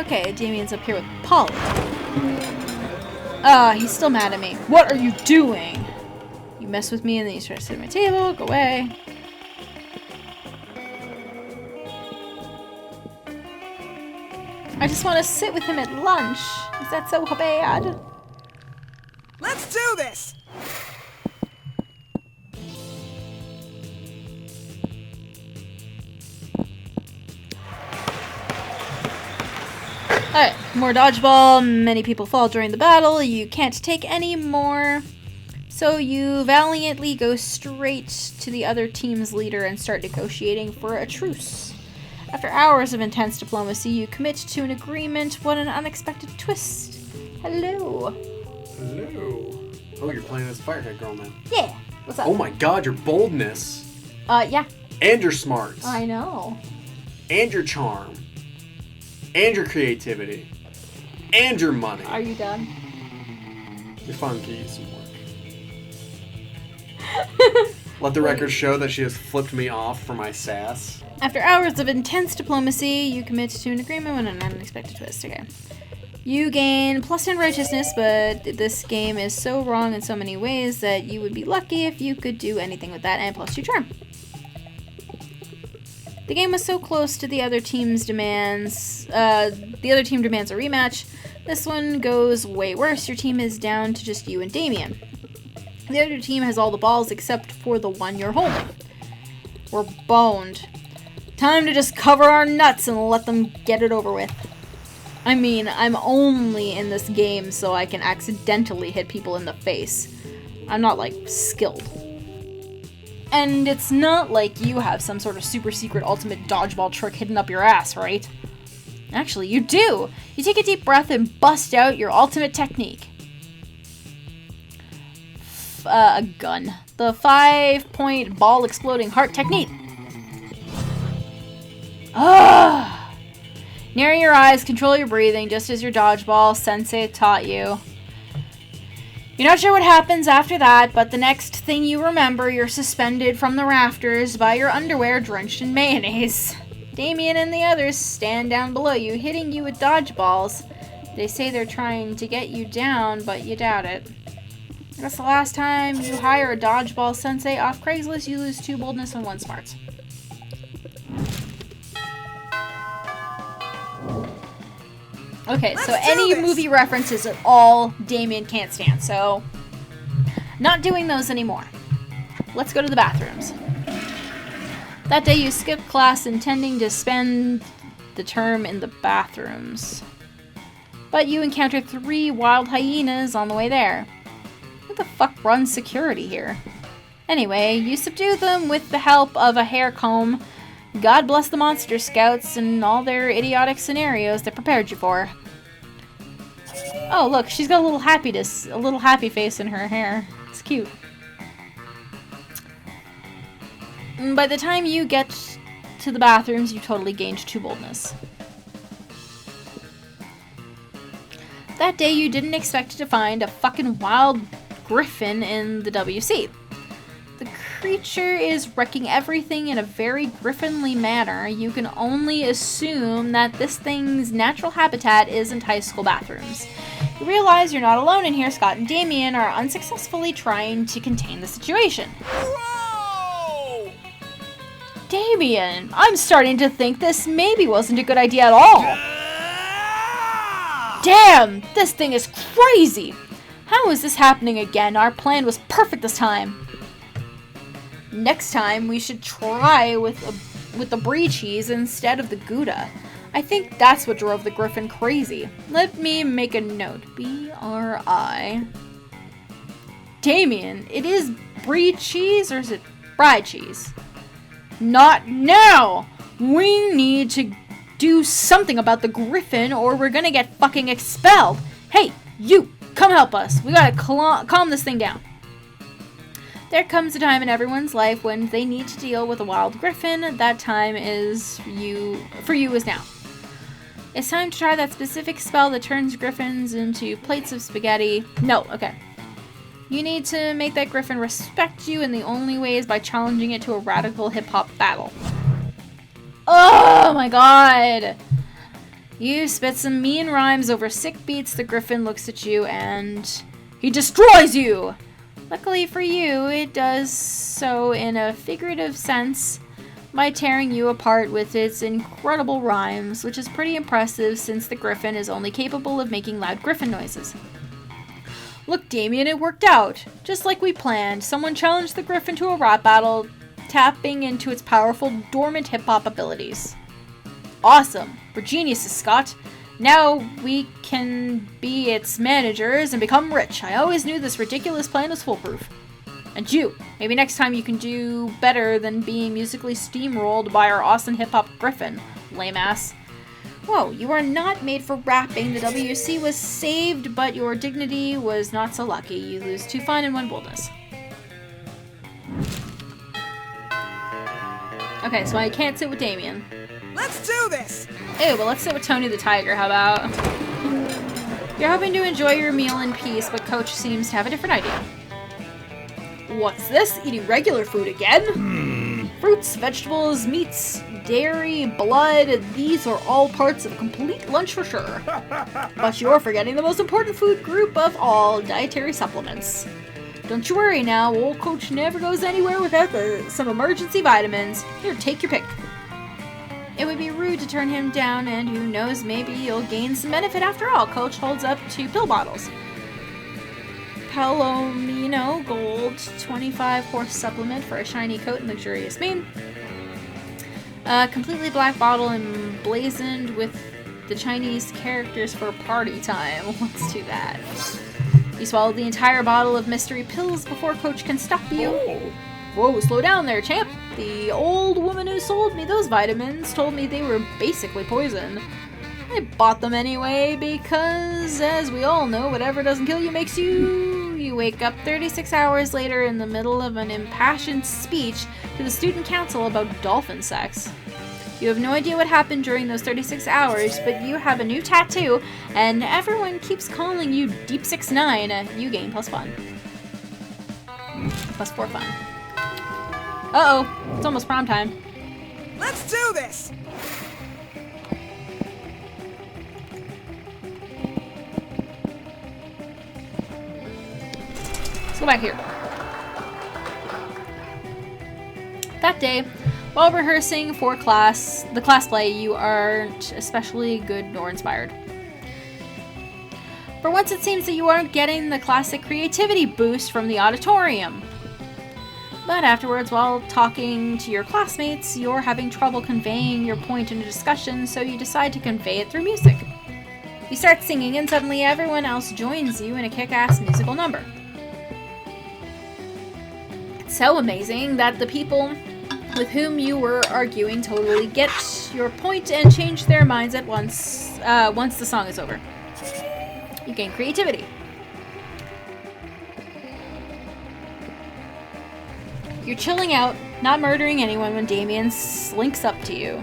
Okay, Damien's up here with Polly. He's still mad at me. What are you doing? You mess with me and then you try to sit at my table. Go away. I just want to sit with him at lunch. Is that so bad? Let's do this! Alright, more dodgeball. Many people fall during the battle. You can't take any more. So you valiantly go straight to the other team's leader and start negotiating for a truce. After hours of intense diplomacy, you commit to an agreement. What an unexpected twist. Hello. Hello. Oh, you're playing as Firehead Girl now. Yeah. What's up? Oh my god, your boldness. Yeah. And your smarts. I know. And your charm. And your creativity. And your money. Are you done? You're fine, can use some work. Let the record show that she has flipped me off for my sass. After hours of intense diplomacy, you commit to an agreement with an unexpected twist. Okay. You gain +10 righteousness, but this game is so wrong in so many ways that you would be lucky if you could do anything with that, and +2 charm. The game was so close to the other team's demands. The other team demands a rematch. This one goes way worse. Your team is down to just you and Damien. The other team has all the balls except for the one you're holding. We're boned. Time to just cover our nuts and let them get it over with. I mean, I'm only in this game so I can accidentally hit people in the face. I'm not, like, skilled. And it's not like you have some sort of super secret ultimate dodgeball trick hidden up your ass, right? Actually, you do! You take a deep breath and bust out your ultimate technique. A gun. The 5-point ball exploding heart technique. Ah! Narrow your eyes, control your breathing, just as your dodgeball sensei taught you. You're not sure what happens after that, but the next thing you remember, you're suspended from the rafters by your underwear drenched in mayonnaise. Damien and the others stand down below you, hitting you with dodgeballs. They say they're trying to get you down, but you doubt it. That's the last time you hire a dodgeball sensei off Craigslist. You lose 2 boldness and 1 smarts. Okay, so any movie references at all, Damien can't stand. So, not doing those anymore. Let's go to the bathrooms. That day you skipped class intending to spend the term in the bathrooms. But you encounter 3 wild hyenas on the way there. Who the fuck runs security here? Anyway, you subdue them with the help of a hair comb. God bless the Monster Scouts and all their idiotic scenarios they prepared you for. Oh, look, she's got a little happy face in her hair. It's cute. By the time you get to the bathrooms, you totally gained 2 boldness. That day, you didn't expect to find a fucking wild griffin in the WC. The creature is wrecking everything in a very griffinly manner. You can only assume that this thing's natural habitat isn't high school bathrooms. You realize you're not alone in here. Scott and Damien are unsuccessfully trying to contain the situation. Whoa! Damien, I'm starting to think this maybe wasn't a good idea at all. Damn, this thing is crazy. How is this happening again? Our plan was perfect this time. Next time, we should try with the brie cheese instead of the Gouda. I think that's what drove the griffin crazy. Let me make a note. B-R-I. Damien, it is brie cheese or is it fried cheese? Not now! We need to do something about the griffin or we're gonna get fucking expelled. Hey, you! Come help us. We gotta calm this thing down. There comes a time in everyone's life when they need to deal with a wild griffin. That time for you is now. It's time to try that specific spell that turns griffins into plates of spaghetti. No, okay. You need to make that griffin respect you, and the only way is by challenging it to a radical hip-hop battle. Oh my god! You spit some mean rhymes over sick beats. The Griffin looks at you and he destroys you! Luckily for you, it does so in a figurative sense by tearing you apart with its incredible rhymes, which is pretty impressive since the Griffin is only capable of making loud Griffin noises. Look, Damien, it worked out. Just like we planned. Someone challenged the Griffin to a rap battle, tapping into its powerful, dormant hip-hop abilities. Awesome. We're geniuses, Scott. Now we can be its managers and become rich. I always knew this ridiculous plan was foolproof. And you, maybe next time you can do better than being musically steamrolled by our awesome hip-hop Griffin, lame ass. Whoa, you are not made for rapping. The WC was saved, but your dignity was not so lucky. You lose 2 fun and 1 boldness. Okay, so I can't sit with Damien. Let's do this! Ew, but let's sit with Tony the Tiger, how about? You're hoping to enjoy your meal in peace, but Coach seems to have a different idea. What's this? Eating regular food again? Fruits, vegetables, meats, dairy, blood, these are all parts of a complete lunch for sure. But you're forgetting the most important food group of all, dietary supplements. Don't you worry now, old Coach never goes anywhere without some emergency vitamins. Here, take your pick. It would be rude to turn him down, and who knows, maybe you'll gain some benefit after all. Coach holds up 2 pill bottles. Palomino Gold 25 horse supplement for a shiny coat and luxurious mane. A completely black bottle emblazoned with the Chinese characters for party time. Let's do that. You swallow the entire bottle of mystery pills before Coach can stop you. Whoa, slow down there, champ. The old woman who sold me those vitamins told me they were basically poison. I bought them anyway because, as we all know, whatever doesn't kill you makes you... You wake up 36 hours later in the middle of an impassioned speech to the student council about dolphin sex. You have no idea what happened during those 36 hours, but you have a new tattoo, and everyone keeps calling you Deep 6'9". You gain +1. +4 fun. Uh-oh, it's almost prom time. Let's do this! Let's go back here. That day, while rehearsing for the class play, you aren't especially good nor inspired. For once, it seems that you aren't getting the classic creativity boost from the auditorium. But afterwards, while talking to your classmates, you're having trouble conveying your point in a discussion, so you decide to convey it through music. You start singing, and suddenly everyone else joins you in a kick-ass musical number. It's so amazing that the people with whom you were arguing totally get your point and change their minds at once the song is over. You gain creativity. You're chilling out, not murdering anyone when Damien slinks up to you.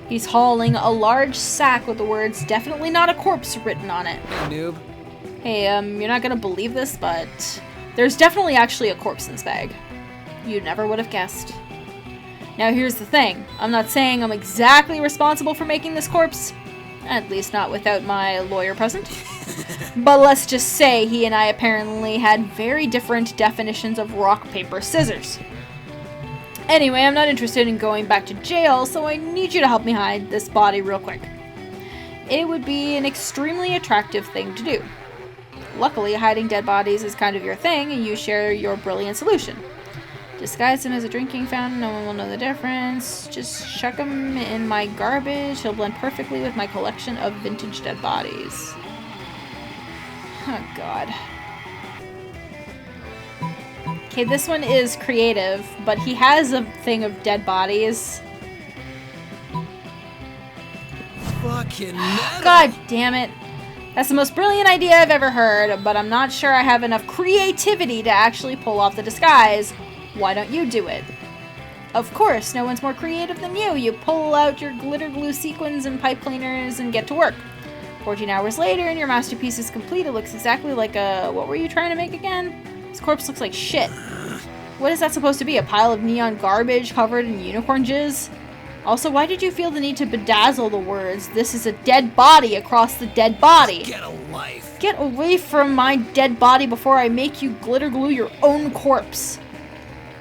He's hauling a large sack with the words "definitely not a corpse" written on it. Hey, noob. Hey, you're not gonna believe this, but there's definitely actually a corpse in this bag. You never would have guessed. Now here's the thing. I'm not saying I'm exactly responsible for making this corpse, at least not without my lawyer present. But let's just say he and I apparently had very different definitions of rock, paper, scissors. Anyway, I'm not interested in going back to jail, so I need you to help me hide this body real quick. It would be an extremely attractive thing to do. Luckily, hiding dead bodies is kind of your thing, and you share your brilliant solution. Disguise him as a drinking fountain, no one will know the difference. Just chuck him in my garbage, he'll blend perfectly with my collection of vintage dead bodies. Oh god. Okay, this one is creative, but he has a thing of dead bodies. Fucking metal. God damn it. That's the most brilliant idea I've ever heard, but I'm not sure I have enough creativity to actually pull off the disguise. Why don't you do it? Of course, no one's more creative than you. You pull out your glitter glue sequins and pipe cleaners and get to work. 14 hours later and your masterpiece is complete. It looks exactly like a... What were you trying to make again? This corpse looks like shit. What is that supposed to be? A pile of neon garbage covered in unicorn jizz? Also, why did you feel the need to bedazzle the words, "This is a dead body," across the dead body? Get a life. Get away from my dead body before I make you glitter glue your own corpse.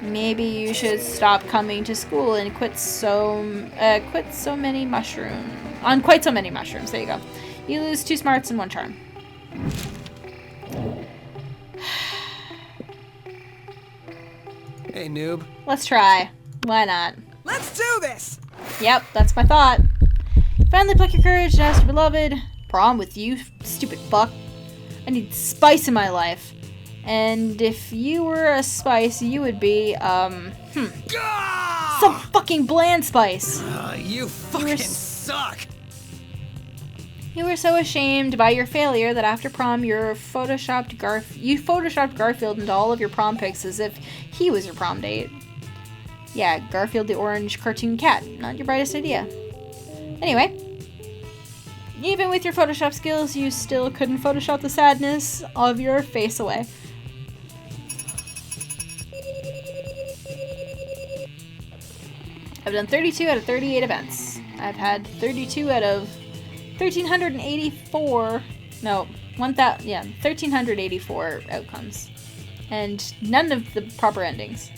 Maybe you should stop coming to school and quit so many mushrooms. On quite so many mushrooms. There you go. You lose 2 smarts and 1 charm. Hey, noob. Let's try. Why not? Let's do this. Yep, that's my thought. Finally pluck your courage and ask your beloved. Prom with you, stupid fuck. I need spice in my life. And if you were a spice, you would be, some fucking bland spice. You fucking suck. You were so ashamed by your failure that after prom, you photoshopped Garfield into all of your prom pics as if he was your prom date. Yeah, Garfield the orange cartoon cat. Not your brightest idea. Anyway, even with your Photoshop skills, you still couldn't Photoshop the sadness of your face away. I've done 32 out of 38 events. I've had 32 out of 1,384 outcomes. And none of the proper endings.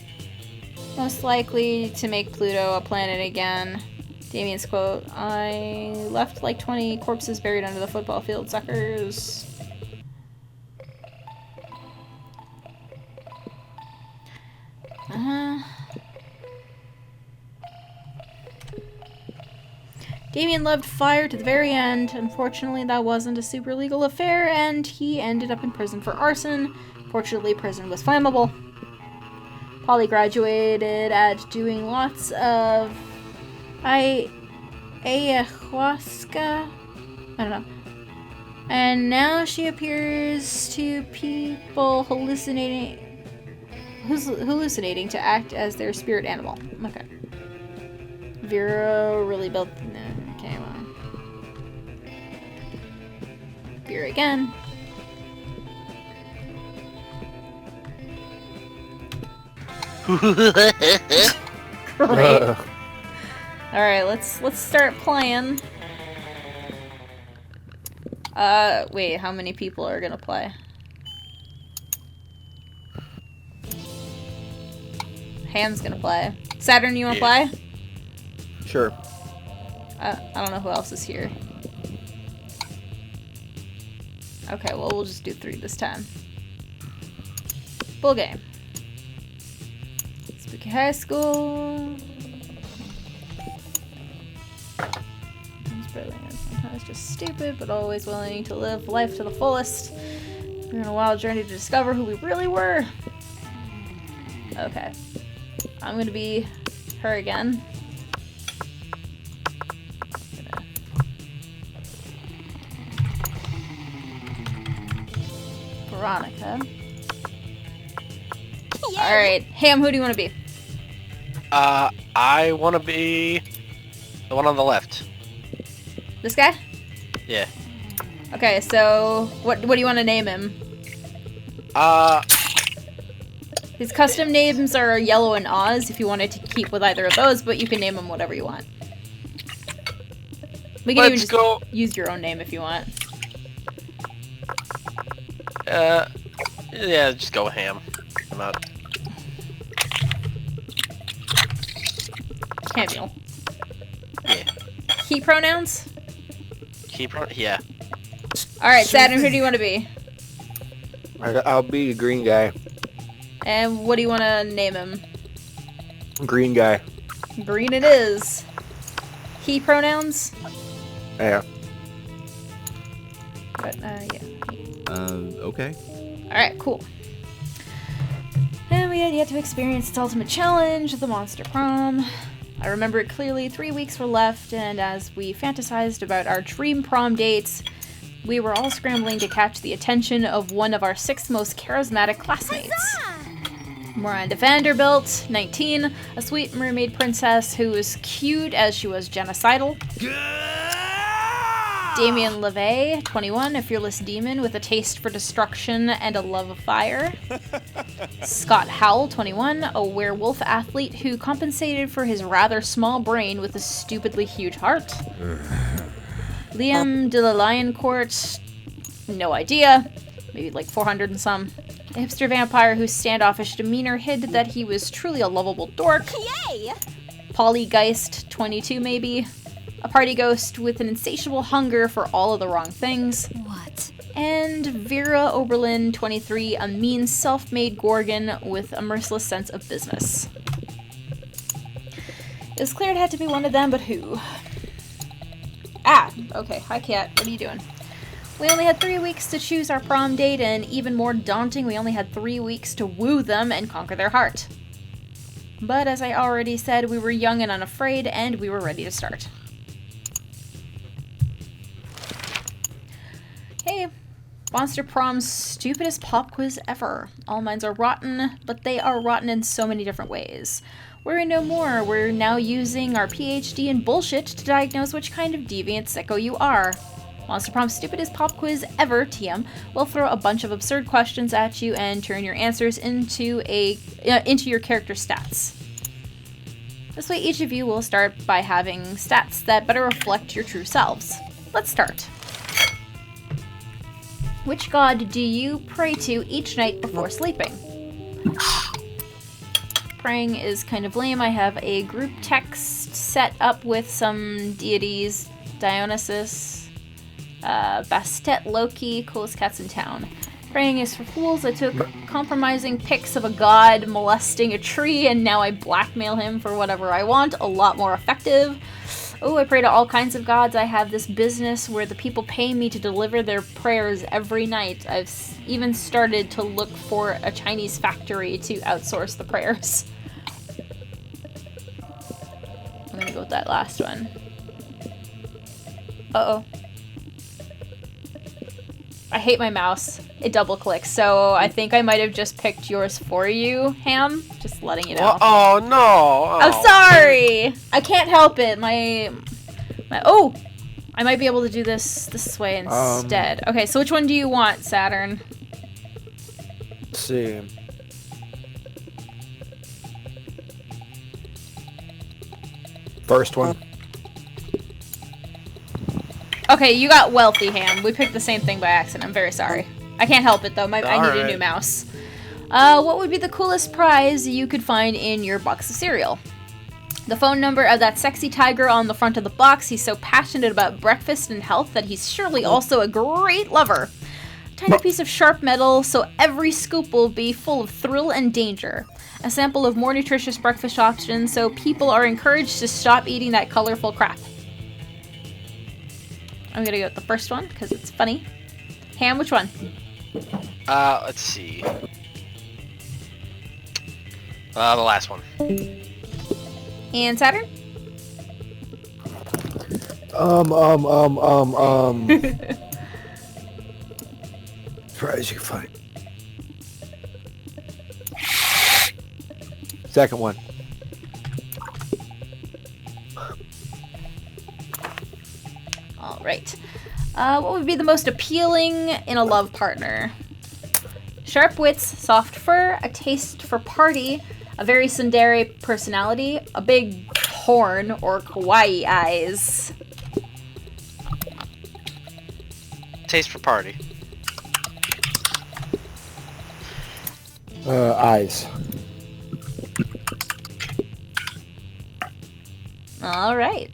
Most likely to make Pluto a planet again. Damien's quote, "I left like 20 corpses buried under the football field, suckers." Damien loved fire to the very end. Unfortunately, that wasn't a super legal affair, and he ended up in prison for arson. Fortunately, prison was flammable. Polly graduated at doing lots of ayahuasca. I don't know. And now she appears to people hallucinating to act as their spirit animal. Okay. Vera really built... No, okay, well. Vera again. Great. Alright, let's start playing. Wait, how many people are gonna play? Ham's gonna play. Saturn, you wanna play? Sure. I don't know who else is here. Okay, well, we'll just do 3 this time. Full game. Spooky High School. Sometimes just stupid, but always willing to live life to the fullest. We're on a wild journey to discover who we really were. Okay. I'm gonna be her again. Veronica. Alright, Ham, who do you want to be? I want to be the one on the left. This guy? Yeah. Okay, so what do you want to name him? His custom names are Yellow and Oz if you wanted to keep with either of those, but you can name him whatever you want. We can even just use your own name if you want. Yeah, just go with Ham. I'm out. Samuel. Yeah. He pronouns? Yeah. Alright, Saturn, who do you want to be? I'll be the green guy. And what do you want to name him? Green guy. Green it is. He pronouns? Yeah. But, yeah. Okay. Alright, cool. And we had yet to experience its ultimate challenge, the Monster Prom. I remember it clearly. 3 weeks were left, and as we fantasized about our dream prom dates, we were all scrambling to catch the attention of one of our 6 most charismatic classmates. Miranda Vanderbilt, 19, a sweet mermaid princess who was cute as she was genocidal. Damien LeVay, 21, a fearless demon with a taste for destruction and a love of fire. Scott Howell, 21, a werewolf athlete who compensated for his rather small brain with a stupidly huge heart. Liam de la Lioncourt, no idea, maybe like 400 and some. A hipster vampire whose standoffish demeanor hid that he was truly a lovable dork. Yay! Polygeist, 22 maybe. A party ghost with an insatiable hunger for all of the wrong things. What? And Vera Oberlin, 23, a mean self-made Gorgon with a merciless sense of business. It was clear it had to be one of them, but who? Ah, okay. Hi, Kat. What are you doing? We only had 3 weeks to choose our prom date, and even more daunting, we only had 3 weeks to woo them and conquer their heart. But as I already said, we were young and unafraid, and we were ready to start. Hey, Monster Prom's stupidest pop quiz ever. All minds are rotten, but they are rotten in so many different ways. Worry no more, we're now using our PhD in bullshit to diagnose which kind of deviant sicko you are. Monster Prom's stupidest pop quiz ever, TM, will throw a bunch of absurd questions at you and turn your answers into your character stats. This way each of you will start by having stats that better reflect your true selves. Let's start. Which god do you pray to each night before sleeping? Praying is kind of lame. I have a group text set up with some deities. Dionysus, Bastet, Loki, coolest cats in town. Praying is for fools. I took compromising pics of a god molesting a tree, and now I blackmail him for whatever I want. A lot more effective. Oh, I pray to all kinds of gods. I have this business where the people pay me to deliver their prayers every night. I've even started to look for a Chinese factory to outsource the prayers. I'm gonna go with that last one. Uh-oh. I hate my mouse. It double clicks, so I think I might have just picked yours for you, Ham. Just letting you know. Oh no! Oh. I'm sorry! I can't help it. Oh! I might be able to do this way instead. Okay, so which one do you want, Saturn? Let's see. First one. Okay, you got wealthy, Ham. We picked the same thing by accident. I'm very sorry. I can't help it, though. I need a new mouse. What would be the coolest prize you could find in your box of cereal? The phone number of that sexy tiger on the front of the box. He's so passionate about breakfast and health that he's surely also a great lover. Tiny piece of sharp metal, so every scoop will be full of thrill and danger. A sample of more nutritious breakfast options, so people are encouraged to stop eating that colorful crap. I'm gonna go with the first one, because it's funny. Ham, which one? Let's see. The last one. And Saturn? Prize you can find. Second one. Alright. What would be the most appealing in a love partner? Sharp wits, soft fur, a taste for party, a very tsundere personality, a big horn, or kawaii eyes. Taste for party. Eyes. Alright.